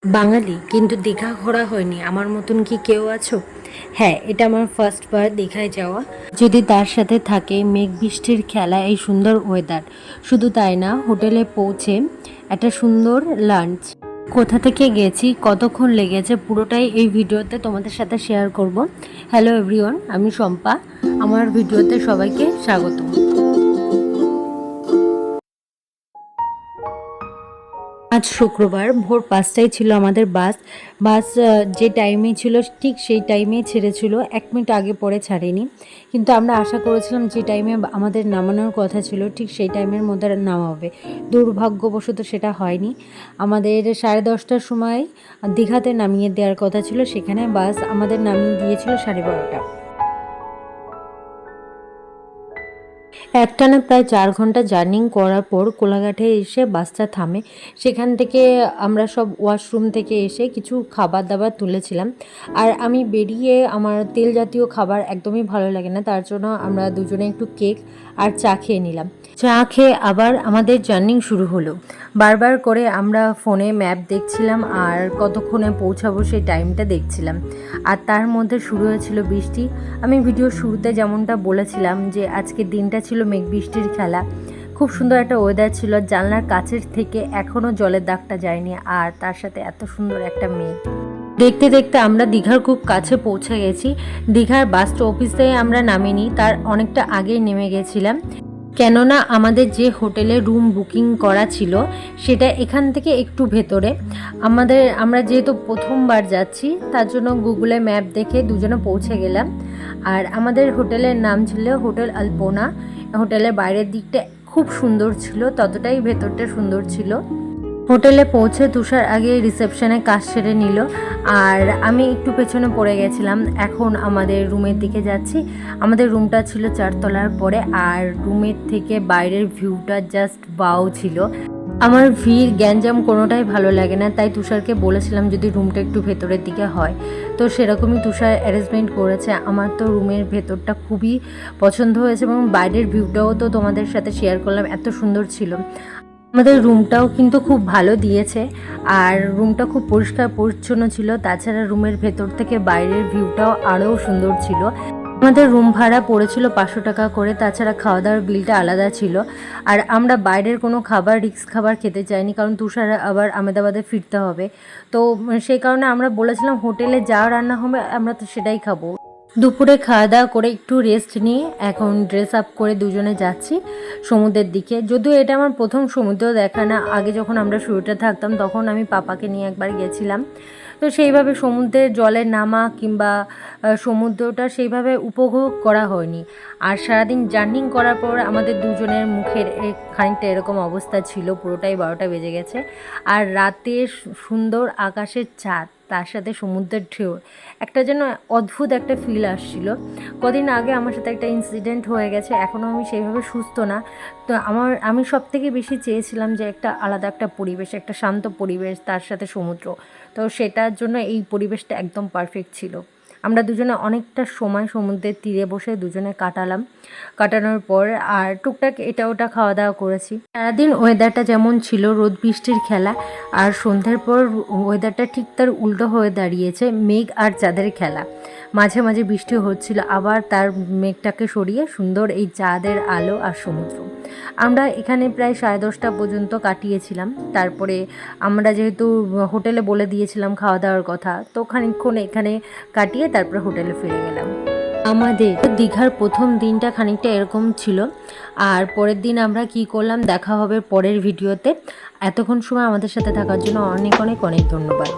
বাঙালি কিন্তু দীঘা ঘোরা হয়নি আমার মতন কি কেউ আছো? হ্যাঁ, এটা আমার ফার্স্ট বার দীঘায় যাওয়া। যদি তার সাথে থাকে মেঘ বৃষ্টির খেলা, এই সুন্দর ওয়েদার। শুধু তাই না, হোটেলে পৌঁছে একটা সুন্দর লাঞ্চ। কোথা থেকে গেছি, কতক্ষণ লেগেছে, পুরোটাই এই ভিডিওতে তোমাদের সাথে শেয়ার করব। হ্যালো এভরিওয়ান, আমি শম্পা। আমার ভিডিওতে সবাইকে স্বাগত। আজ শুক্রবার ভোর 5টায় ছিল আমাদের বাস। যে টাইমে ছিল ঠিক সেই টাইমেই ছেড়েছিল, 1 মিনিট আগে পরে ছাড়েনি। কিন্তু আমরা আশা করেছিলাম যে টাইমে আমাদের নামানোর কথা ছিল ঠিক সেই টাইমের মধ্যে নামাবে। দুর্ভাগ্যবশত সেটা হয়নি। আমাদের 10:30টার সময় দীঘাতে নামিয়ে দেওয়ার কথা ছিল, সেখানে বাস আমাদের নামিয়ে দিয়েছিল 12:30। একটানা প্রায় 4 ঘন্টা জার্নি করার পর কোলাঘাটে এসে বাসটা থামে। সেখান থেকে আমরা সব ওয়াশরুম থেকে এসে কিছু খাবার দাবার তুলেছিলাম। আর আমি বেরিয়ে আমার তেল জাতীয় খাবার একদমই ভালো লাগে না, তার জন্য আমরা দুজনে একটু কেক আর চা খেয়ে নিলাম। চা খেয়ে আবার আমাদের জার্নি শুরু হলো। বারবার করে আমরা ফোনে ম্যাপ দেখছিলাম আর কতক্ষণে পৌঁছাবো সেই টাইমটা দেখছিলাম। আর তার মধ্যে শুরু হয়েছিল বৃষ্টি। আমি ভিডিওর শুরুতে যেমনটা বলেছিলাম যে আজকের দিনটা ছিল মেঘ বৃষ্টির খেলা। খুব সুন্দর একটা ওয়েদার ছিল, জানলার কাছের থেকে এখনও জলের দাগটা যায়নি, আর তার সাথে এত সুন্দর একটা মেঘ। দেখতে দেখতে আমরা দীঘার খুব কাছে পৌঁছে গেছি। দীঘার বাস স্টপেজে আমরা নামিনি, তার অনেকটা আগেই নেমে গেছিলাম। কেননা আমাদের যে হোটেলে রুম বুকিং করা ছিল সেটা এখান থেকে একটু ভেতরে। আমরা যেহেতু প্রথমবার যাচ্ছি, তার জন্য গুগলে ম্যাপ দেখে দুজনে পৌঁছে গেলাম। আর আমাদের হোটেলের নাম ছিল হোটেল আলপনা। হোটেলের বাইরের দিকটা খুব সুন্দর ছিল, ততটাই ভেতরটা সুন্দর ছিল। হোটেলে পৌঁছে তুষার আগে রিসেপশনে কাজ সেরে নিল, আর আমি একটু পেছনে পড়ে গেছিলাম। এখন আমাদের রুমের দিকে যাচ্ছি। আমাদের রুমটা ছিল 4 তলার পরে, আর রুমের থেকে বাইরের ভিউটা জাস্ট বাও ছিল। আমার ভিড় গ্যাঞ্জাম কোনোটাই ভালো লাগে না, তাই তুষারকে বলেছিলাম যদি রুমটা একটু ভেতরের দিকে হয়। তো সেরকমই তুষার অ্যারেঞ্জমেন্ট করেছে। আমার তো রুমের ভেতরটা খুবই পছন্দ হয়েছে এবং বাইরের ভিউটাও তো তোমাদের সাথে শেয়ার করলাম, এত সুন্দর ছিল। আমাদের রুমটাও কিন্তু খুব ভালো দিয়েছে, আর রুমটা খুব পরিষ্কার পরিচ্ছন্ন ছিল। তাছাড়া রুমের ভেতর থেকে বাইরের ভিউটাও আরও সুন্দর ছিল। আমাদের রুম ভাড়া পড়েছিল 500 টাকা করে, তাছাড়া খাওয়া দাওয়ার বিলটা আলাদা ছিল। আর আমরা বাইরের কোনো রিস্ক খাবার খেতে চাইনি, কারণ তুষার আবার আহমেদাবাদে ফিরতে হবে। তো সেই কারণে আমরা বলেছিলাম হোটেলে যা রান্না হবে আমরা তো সেটাই খাবো। দুপুরে খাওয়া দাওয়া করে একটু রেস্ট নিয়ে এখন ড্রেস আপ করে দুজনে যাচ্ছি সমুদ্রের দিকে। যদিও এটা আমার প্রথম সমুদ্র দেখা না, আগে যখন আমরা শুরুতে থাকতাম তখন আমি পাপাকে নিয়ে একবার গেছিলাম। তো সেইভাবে সমুদ্রের জলে নামা কিংবা সমুদ্রটা সেইভাবে উপভোগ করা হয়নি। আর সারাদিন জার্নি করার পর আমাদের দুজনের মুখের খানিকটা এরকম অবস্থা ছিল, পুরোটাই 12টা বেজে গেছে। আর রাতে সুন্দর আকাশের চাঁদ, তার সাথে সমুদ্রের ঢেউ, একটা যেন অদ্ভুত একটা ফিল আসছিল। কদিন আগে আমার সাথে একটা ইনসিডেন্ট হয়ে গেছে, এখনও আমি সেইভাবে সুস্থ না। তো আমি সব থেকে বেশি চেয়েছিলাম যে একটা আলাদা একটা পরিবেশ, একটা শান্ত পরিবেশ, তার সাথে সমুদ্র। তো সেটার জন্য এই পরিবেশটা একদম পারফেক্ট ছিল। আমরা দুজনে অনেকটা সময় সমুদ্রের তীরে বসে দুজনে কাটানোর পর আর টুকটাক এটা ওটা খাওয়া দাওয়া করেছি। সারাদিন ওয়েদারটা যেমন ছিল রোদ বৃষ্টির খেলা, আর সন্ধ্যার পর ওয়েদারটা ঠিক তার উল্টো হয়ে দাঁড়িয়েছে, মেঘ আর চাঁদের খেলা। মাঝে মাঝে বৃষ্টি হচ্ছিল, আবার তার মেঘটাকে সরিয়ে সুন্দর এই চাঁদের আলো আর সমুদ্র। আমরা এখানে প্রায় 10:30টা পর্যন্ত কাটিয়েছিলাম। তারপরে আমরা যেহেতু হোটেলে বলে দিয়েছিলাম খাওয়া দাওয়ার কথা, তো খানিকক্ষণ এখানে কাটিয়ে তারপরে হোটেলে ফিরে গেলাম। আমাদের দীঘার প্রথম দিনটা খানিকটা এরকম ছিল। আর পরের দিন আমরা কি করলাম দেখা হবে পরের ভিডিওতে। এতক্ষণ সময় আমাদের সাথে থাকার জন্য অনেক অনেক অনেক ধন্যবাদ।